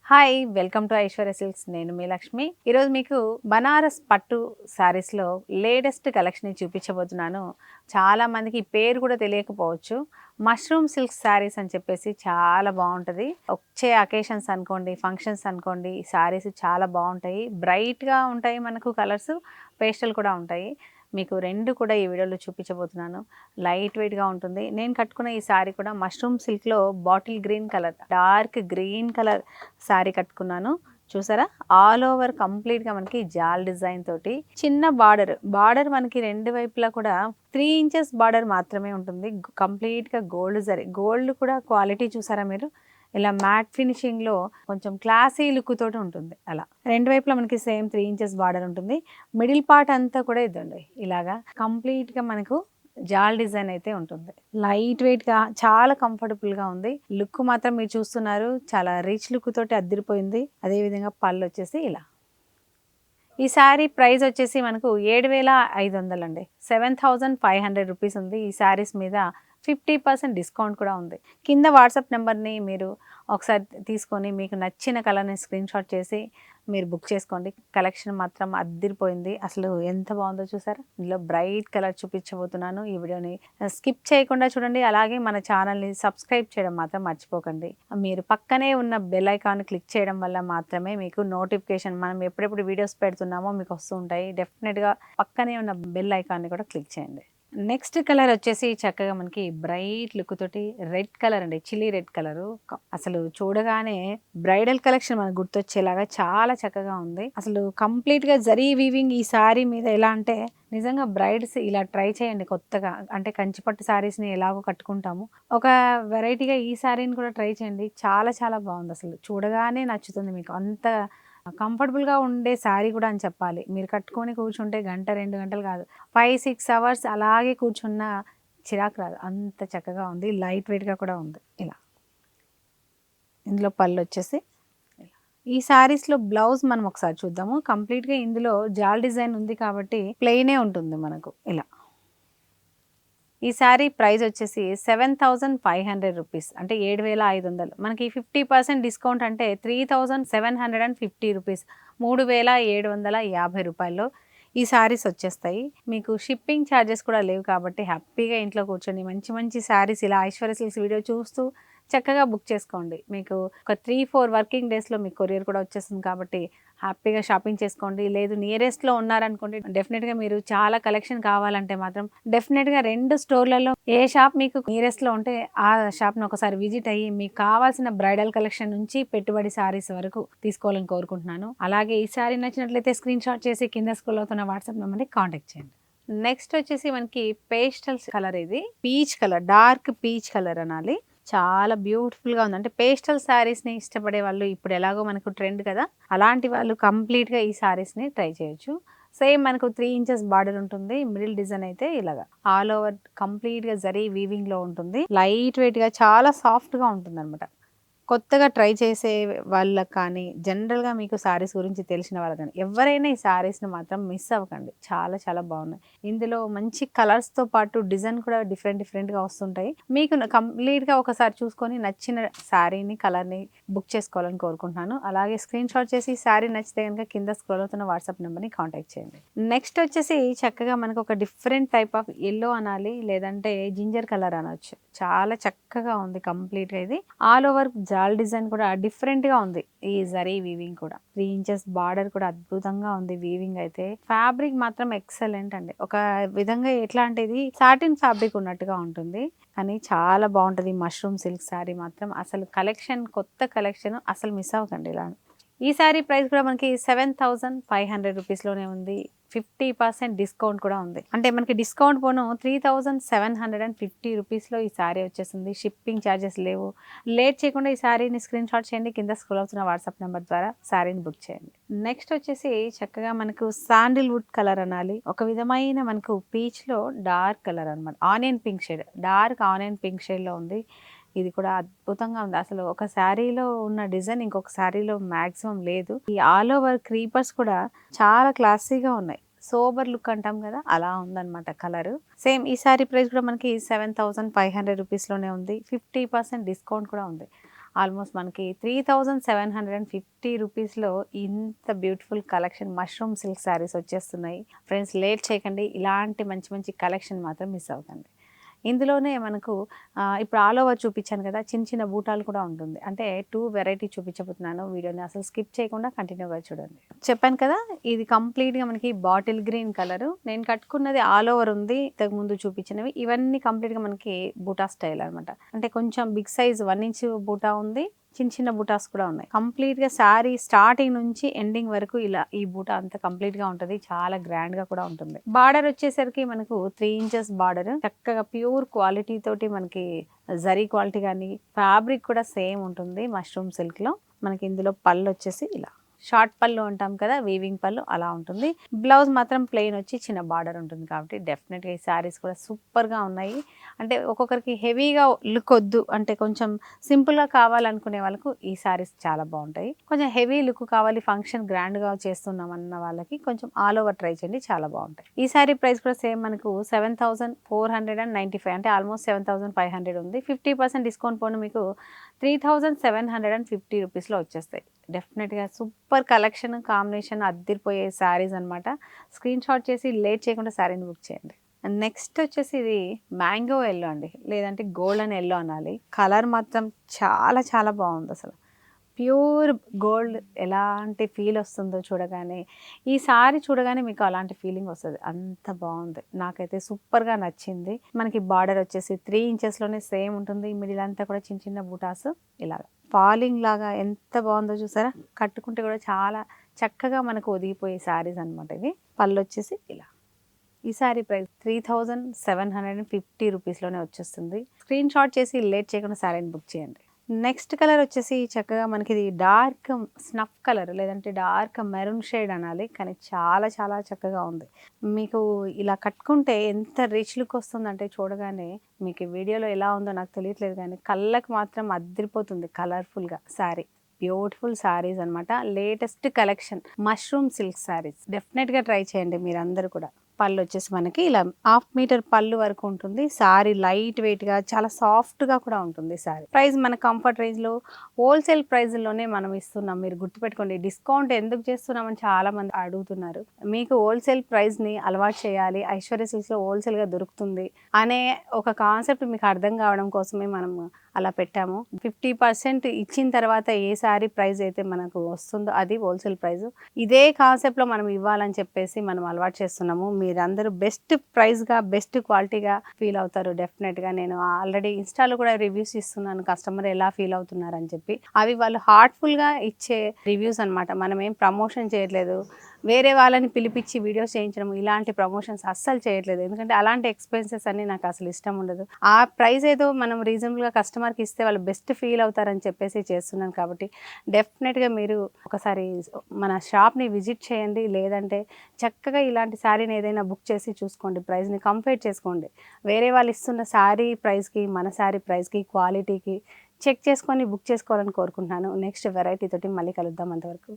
Hi welcome to Aishwarya silks. నేను మీ లక్ష్మి. ఈరోజు మీకు బనారస్ పట్టు శారీస్లో లేటెస్ట్ కలెక్షన్ చూపించబోతున్నాను. చాలా మందికి ఈ పేరు కూడా తెలియకపోవచ్చు. మష్రూమ్ సిల్క్ శారీస్ అని చెప్పేసి చాలా బాగుంటుంది. వచ్చే అకేషన్స్ అనుకోండి, ఫంక్షన్స్ అనుకోండి, శారీస్ చాలా బాగుంటాయి. బ్రైట్గా ఉంటాయి, మనకు కలర్స్ పేస్టల్ కూడా ఉంటాయి. మీకు రెండు కూడా ఈ వీడియోలో చూపించబోతున్నాను. లైట్ వెయిట్గా ఉంటుంది. నేను కట్టుకున్న ఈ శారీ కూడా మష్రూమ్ సిల్క్లో bottle green colour, dark green colour saree కట్టుకున్నాను. చూసారా, ఆల్ ఓవర్ కంప్లీట్గా మనకి జాల్ డిజైన్ తోటి చిన్న బార్డర్ మనకి రెండు వైపులా కూడా 3 ఇంచెస్ బార్డర్ మాత్రమే ఉంటుంది. కంప్లీట్గా గోల్డ్ జరీ, గోల్డ్ కూడా క్వాలిటీ చూసారా మీరు, ఇలా మ్యాట్ ఫినిషింగ్లో కొంచెం క్లాసీ లుక్ తోటి ఉంటుంది. అలా రెండు వైపులా మనకి సేమ్ 3 ఇంచెస్ బార్డర్ ఉంటుంది. మిడిల్ పార్ట్ అంతా కూడా ఇదండి, ఇలాగా కంప్లీట్గా మనకు జాల్ డిజైన్ అయితే ఉంటుంది. లైట్ వెయిట్గా చాలా కంఫర్టబుల్గా ఉంది. లుక్ మాత్రం మీరు చూస్తున్నారు, చాలా రిచ్ లుక్ తోటి అద్దరిపోయింది. అదేవిధంగా పళ్ళు వచ్చేసి ఇలా. ఈ శారీ ప్రైస్ వచ్చేసి మనకు 7,500 అండి. 7,500 రూపీస్ ఉంది. ఈ శారీస్ మీద 50% డిస్కౌంట్ కూడా ఉంది. కింద వాట్సాప్ నెంబర్ని మీరు ఒకసారి తీసుకొని మీకు నచ్చిన కలర్ని స్క్రీన్ షాట్ చేసి మీరు బుక్ చేసుకోండి. కలెక్షన్ మాత్రం అద్దిరిపోయింది. అసలు ఎంత బాగుందో చూసారా. ఇందులో బ్రైట్ కలర్ చూపించబోతున్నాను. ఈ వీడియోని స్కిప్ చేయకుండా చూడండి. అలాగే మన ఛానల్ని సబ్స్క్రైబ్ చేయడం మాత్రం మర్చిపోకండి. మీరు పక్కనే ఉన్న బెల్ ఐకాన్ క్లిక్ చేయడం వల్ల మాత్రమే మీకు నోటిఫికేషన్, మనం ఎప్పుడెప్పుడు వీడియోస్ పెడుతున్నామో మీకు వస్తూ ఉంటాయి. డెఫినెట్గా పక్కనే ఉన్న బెల్ ఐకాన్ని కూడా క్లిక్ చేయండి. నెక్స్ట్ కలర్ వచ్చేసి చక్కగా మనకి బ్రైట్ లుక్ తోటి రెడ్ కలర్ అండి, చిల్లీ రెడ్ కలరు. అసలు చూడగానే బ్రైడల్ కలెక్షన్ మనకు గుర్తొచ్చేలాగా చాలా చక్కగా ఉంది. అసలు కంప్లీట్ గా జరీ వీవింగ్ ఈ శారీ మీద ఎలా అంటే, నిజంగా బ్రైడ్స్ ఇలా ట్రై చేయండి కొత్తగా. అంటే కంచిపట్టు శారీస్ని ఎలాగో కట్టుకుంటాము, ఒక వెరైటీగా ఈ శారీని కూడా ట్రై చేయండి. చాలా చాలా బాగుంది. అసలు చూడగానే నచ్చుతుంది మీకు. అంత కంఫర్టబుల్గా ఉండే శారీ కూడా అని చెప్పాలి. మీరు కట్టుకొని కూర్చుంటే గంట 2 గంటలు కాదు, 5-6 అవర్స్ అలాగే కూర్చున్న చిరాకు రాదు, అంత చక్కగా ఉంది. లైట్ వెయిట్గా కూడా ఉంది. ఇలా ఇందులో పళ్ళు వచ్చేసి ఇలా. ఈ శారీస్లో బ్లౌజ్ మనం ఒకసారి చూద్దాము. కంప్లీట్గా ఇందులో జాల్ డిజైన్ ఉంది కాబట్టి ప్లెయినే ఉంటుంది మనకు. ఇలా ఈ శారీ ప్రైస్ వచ్చేసి 7,500 రూపీస్, అంటే 7,500. మనకి 50% డిస్కౌంట్ అంటే 3,750 రూపీస్, 3,750 రూపాయల్లో ఈ శారీస్ వచ్చేస్తాయి. మీకు షిప్పింగ్ ఛార్జెస్ కూడా లేవు కాబట్టి హ్యాపీగా ఇంట్లో కూర్చొని మంచి మంచి శారీస్ ఇలా ఐశ్వర్య సిల్క్స్ వీడియో చూస్తూ చక్కగా బుక్ చేసుకోండి. మీకు ఒక 3-4 వర్కింగ్ డేస్లో మీకు కొరియర్ కూడా వచ్చేస్తుంది కాబట్టి హ్యాపీగా షాపింగ్ చేసుకోండి. లేదు నియరెస్ట్లో ఉన్నారనుకోండి, డెఫినెట్గా మీరు చాలా కలెక్షన్ కావాలంటే మాత్రం డెఫినెట్గా 2 స్టోర్లలో ఏ షాప్ మీకు నియరెస్ట్లో ఉంటే ఆ షాప్ని ఒకసారి విజిట్ అయ్యి మీకు కావాల్సిన బ్రైడల్ కలెక్షన్ నుంచి పెట్టుబడి శారీస్ వరకు తీసుకోవాలని కోరుకుంటున్నాను. అలాగే ఈ శారీ నచ్చినట్లయితే స్క్రీన్ షాట్ చేసి కింద స్క్రోల్ అవుతున్న వాట్సాప్ నెంబర్ని కాంటాక్ట్ చేయండి. నెక్స్ట్ వచ్చేసి మనకి పేస్టల్ కలర్, ఇది peach colour, dark peach colour అనాలి. చాలా బ్యూటిఫుల్గా ఉంది. అంటే పేస్టల్ శారీస్ని ఇష్టపడే వాళ్ళు, ఇప్పుడు ఎలాగో మనకు ట్రెండ్ కదా, అలాంటి వాళ్ళు కంప్లీట్గా ఈ శారీస్ని ట్రై చేయొచ్చు. సేమ్ మనకు 3 ఇంచెస్ బార్డర్ ఉంటుంది. మిడిల్ డిజైన్ అయితే ఇలాగా ఆల్ ఓవర్ కంప్లీట్గా జరీ వీవింగ్లో ఉంటుంది. లైట్ వెయిట్గా చాలా సాఫ్ట్గా ఉంటుంది అనమాట. కొత్తగా ట్రై చేసే వాళ్ళకి కానీ, జనరల్గా మీకు శారీస్ గురించి తెలిసిన వాళ్ళకి కానీ, ఎవరైనా ఈ శారీస్ని మాత్రం మిస్ అవ్వకండి. చాలా చాలా బాగున్నాయి. ఇందులో మంచి కలర్స్తో పాటు డిజైన్ కూడా డిఫరెంట్గా వస్తుంటాయి. మీకు కంప్లీట్గా ఒకసారి చూసుకొని నచ్చిన శారీని, కలర్ని బుక్ చేసుకోవాలని కోరుకుంటున్నాను. అలాగే స్క్రీన్ షాట్ చేసి శారీ నచ్చితే కనుక కింద స్క్రోల్ అవుతున్న వాట్సాప్ నెంబర్ని కాంటాక్ట్ చేయండి. నెక్స్ట్ వచ్చేసి చక్కగా మనకు ఒక డిఫరెంట్ టైప్ ఆఫ్ ఎల్లో అనాలి, లేదంటే జింజర్ కలర్ అనొచ్చు. చాలా చక్కగా ఉంది కంప్లీట్గా. ఇది ఆల్ ఓవర్ జాల్ డిజైన్ కూడా డిఫరెంట్గా ఉంది. ఈ జరీ వీవింగ్ కూడా 3 ఇంచెస్ బార్డర్ కూడా అద్భుతంగా ఉంది. వీవింగ్ అయితే ఫ్యాబ్రిక్ మాత్రం ఎక్సలెంట్ అండి. ఒక విధంగా ఎట్లా అంటే ఇది సాటిన్ ఫ్యాబ్రిక్ ఉన్నట్టుగా ఉంటుంది, కానీ చాలా బాగుంటుంది. మష్రూమ్ సిల్క్ శారీ మాత్రం అసలు కలెక్షన్, కొత్త కలెక్షన్, అసలు మిస్ అవ్వకండి. ఇలా ఈ శారీ ప్రైస్ కూడా మనకి 7,500 రూపీస్లోనే ఉంది. 50% డిస్కౌంట్ కూడా ఉంది. అంటే మనకి డిస్కౌంట్ పోను 3,750 రూపీస్లో ఈ శారీ వచ్చేసింది. షిప్పింగ్ ఛార్జెస్ లేవు. లేట్ చేయకుండా ఈ శారీని స్క్రీన్ షాట్ చేయండి. కింద స్క్రోల్ అవుతున్న వాట్సాప్ నెంబర్ ద్వారా శారీని బుక్ చేయండి. నెక్స్ట్ వచ్చేసి చక్కగా మనకు శాండిల్వుడ్ కలర్ అనాలి. ఒక విధమైన మనకు పీచ్లో డార్క్ కలర్ అనమాట, onion pink shade, dark onion pink షేడ్లో ఉంది. ఇది కూడా అద్భుతంగా ఉంది. అసలు ఒక శారీలో ఉన్న డిజైన్ ఇంకొక శారీలో మ్యాక్సిమం లేదు. ఈ ఆల్ ఓవర్ క్రీపర్స్ కూడా చాలా క్లాసీగా ఉన్నాయి. సోబర్ లుక్ అంటాం కదా, అలా ఉందన్నమాట కలర్. సేమ్ ఈ శారీ ప్రైస్ కూడా మనకి 7,500 రూపీస్లోనే ఉంది. 50% డిస్కౌంట్ కూడా ఉంది. ఆల్మోస్ట్ మనకి 3750 రూపీస్లో ఇంత beautiful collection mushroom silk sarees వచ్చేస్తున్నాయి. ఫ్రెండ్స్ లేట్ చేయకండి, ఇలాంటి మంచి మంచి కలెక్షన్ మాత్రం మిస్ అవ్వకండి. ఇందులోనే మనకు ఇప్పుడు ఆల్ ఓవర్ చూపించాను కదా, చిన్న చిన్న బూటాలు కూడా ఉంటుంది. అంటే 2 వెరైటీ చూపించబోతున్నాను. వీడియోని అసలు స్కిప్ చేయకుండా కంటిన్యూగా చూడండి. చెప్పాను కదా, ఇది కంప్లీట్గా మనకి బాటిల్ గ్రీన్ కలరు. నేను కట్టుకున్నది ఆల్ ఓవర్ ఉంది, ఇంతకు ముందు చూపించినవి ఇవన్నీ కంప్లీట్గా మనకి బూటా స్టైల్ అనమాట. అంటే కొంచెం బిగ్ సైజ్ 1 ఇంచ్ బూటా ఉంది, చిన్న చిన్న బూటాస్ కూడా ఉన్నాయి. కంప్లీట్గా శారీ స్టార్టింగ్ నుంచి ఎండింగ్ వరకు ఇలా ఈ బూటా అంతా కంప్లీట్గా ఉంటుంది. చాలా గ్రాండ్గా కూడా ఉంటుంది. బార్డర్ వచ్చేసరికి మనకు 3 ఇంచెస్ బార్డర్, చక్కగా ప్యూర్ క్వాలిటీ తోటి మనకి జరీ క్వాలిటీ కానీ ఫ్యాబ్రిక్ కూడా సేమ్ ఉంటుంది. మష్రూమ్ సిల్క్లో మనకి ఇందులో పళ్ళు వచ్చేసి ఇలా షార్ట్ పళ్ళు అంటాం కదా, వీవింగ్ పళ్ళు అలా ఉంటుంది. బ్లౌజ్ మాత్రం ప్లెయిన్ వచ్చి చిన్న బార్డర్ ఉంటుంది. కాబట్టి డెఫినెట్గా ఈ శారీస్ కూడా సూపర్గా ఉన్నాయి. అంటే ఒక్కొక్కరికి హెవీగా లుక్ వద్దు అంటే కొంచెం సింపుల్గా కావాలనుకునే వాళ్ళకు ఈ శారీస్ చాలా బాగుంటాయి. కొంచెం హెవీ లుక్ కావాలి, ఫంక్షన్ గ్రాండ్గా చేస్తున్నాం అన్న వాళ్ళకి కొంచెం ఆల్ ఓవర్ ట్రై చేయండి, చాలా బాగుంటాయి. ఈ శారీ ప్రైస్ కూడా సేమ్ మనకు 7495, అంటే ఆల్మోస్ట్ 7500 ఉంది. 50% డిస్కౌంట్ పోను మీకు 3750 రూపీస్లో వచ్చేస్తాయి. డెఫినెట్గా సూపర్ కలెక్షన్, కాంబినేషన్ అద్దిరిపోయే శారీస్ అనమాట. స్క్రీన్ షాట్ చేసి లేట్ చేయకుండా శారీని బుక్ చేయండి. నెక్స్ట్ వచ్చేసి ఇది మ్యాంగో ఎల్లో అండి, లేదంటే గోల్డెన్ ఎల్లో అనాలి. కలర్ మాత్రం చాలా చాలా బాగుంది. అసలు ప్యూర్ గోల్డ్ ఎలాంటి ఫీల్ వస్తుందో చూడగానే, ఈ సారీ చూడగానే మీకు అలాంటి ఫీలింగ్ వస్తుంది. అంత బాగుంది, నాకైతే సూపర్గా నచ్చింది. మనకి బార్డర్ వచ్చేసి 3 ఇంచెస్లోనే సేమ్ ఉంటుంది. మిడిల్ అంతా కూడా చిన్న చిన్న బూటాస్ ఇలాగ ఫాలింగ్ లాగా ఎంత బాగుందో చూసారా. కట్టుకుంటే కూడా చాలా చక్కగా మనకు ఒదిగిపోయే శారీస్ అనమాట ఇవి. పళ్ళు వచ్చేసి ఇలా. ఈ శారీ ప్రైస్ 3750 రూపీస్లోనే వచ్చేస్తుంది. స్క్రీన్ షాట్ చేసి లేట్ చేయకుండా శారీని బుక్ చేయండి. నెక్స్ట్ కలర్ వచ్చేసి చక్కగా మనకి ఇది డార్క్ స్నఫ్ కలర్, లేదంటే డార్క్ మెరూన్ షేడ్ అనాలి, కానీ చాలా చాలా చక్కగా ఉంది. మీకు ఇలా కట్టుకుంటే ఎంత రిచ్ లుక్ వస్తుందంటే చూడగానే, మీకు వీడియోలో ఎలా ఉందో నాకు తెలియట్లేదు కానీ కళ్ళకు మాత్రం అద్దరిపోతుంది కలర్ఫుల్గా శారీ. బ్యూటిఫుల్ శారీస్ అనమాట, latest collection mushroom silk saris. డెఫినెట్గా ట్రై చేయండి మీరందరూ కూడా. పళ్ళు వచ్చేసి మనకి ఇలా 1/2 మీటర్ పళ్ళు వరకు ఉంటుంది. శారీ లైట్ వెయిట్గా చాలా సాఫ్ట్గా కూడా ఉంటుంది శారీ. ప్రైస్ మన కంఫర్ట్ రేంజ్లో హోల్సేల్ ప్రైస్లోనే మనం ఇస్తున్నాం. మీరు గుర్తుపెట్టుకోండి, డిస్కౌంట్ ఎందుకు చేస్తున్నామని చాలా మంది అడుగుతున్నారు. మీకు హోల్సేల్ ప్రైస్ని అలవాటు చేయాలి, ఐశ్వర్య సిల్క్స్లో హోల్సేల్గా దొరుకుతుంది అనే ఒక కాన్సెప్ట్ మీకు అర్థం కావడం కోసమే మనం అలా పెట్టాము. 50% ఇచ్చిన తర్వాత ఏ శారీ ప్రైస్ అయితే మనకు వస్తుందో అది హోల్సేల్ ప్రైస్. ఇదే కాన్సెప్ట్లో మనం ఇవ్వాలని చెప్పేసి మనం అలవాటు చేస్తున్నాము. మీరందరూ బెస్ట్ ప్రైస్గా బెస్ట్ క్వాలిటీగా ఫీల్ అవుతారు డెఫినెట్గా. నేను ఆల్రెడీ ఇన్స్టాలో కూడా రివ్యూస్ ఇస్తున్నాను, కస్టమర్ ఎలా ఫీల్ అవుతున్నారని చెప్పి. అవి వాళ్ళు హార్ట్ఫుల్గా ఇచ్చే రివ్యూస్ అనమాట. మనం ఏం ప్రమోషన్ చేయట్లేదు, వేరే వాళ్ళని పిలిపించి వీడియోస్ చేయించడం ఇలాంటి ప్రమోషన్స్ అస్సలు చేయట్లేదు. ఎందుకంటే అలాంటి ఎక్స్పెన్సెస్ అన్ని నాకు అసలు ఇష్టం ఉండదు. ఆ ప్రైస్ ఏదో మనం రీజనబుల్గా కస్టమర్కి ఇస్తే వాళ్ళు బెస్ట్ ఫీల్ అవుతారని చెప్పేసి చేస్తున్నాను. కాబట్టి డెఫినెట్గా మీరు ఒకసారి మన షాప్ని విజిట్ చేయండి, లేదంటే చక్కగా ఇలాంటి శారీని ఏదైనా బుక్ చేసి చూసుకోండి, ప్రైస్ని కంపేర్ చేసుకోండి. వేరే వాళ్ళు ఇస్తున్న శారీ ప్రైస్కి మన శారీ ప్రైస్కి క్వాలిటీకి చెక్ చేసుకొని బుక్ చేసుకోవాలని కోరుకుంటున్నాను. నెక్స్ట్ వెరైటీ తోటి మళ్ళీ కలుద్దాం. అంతవరకు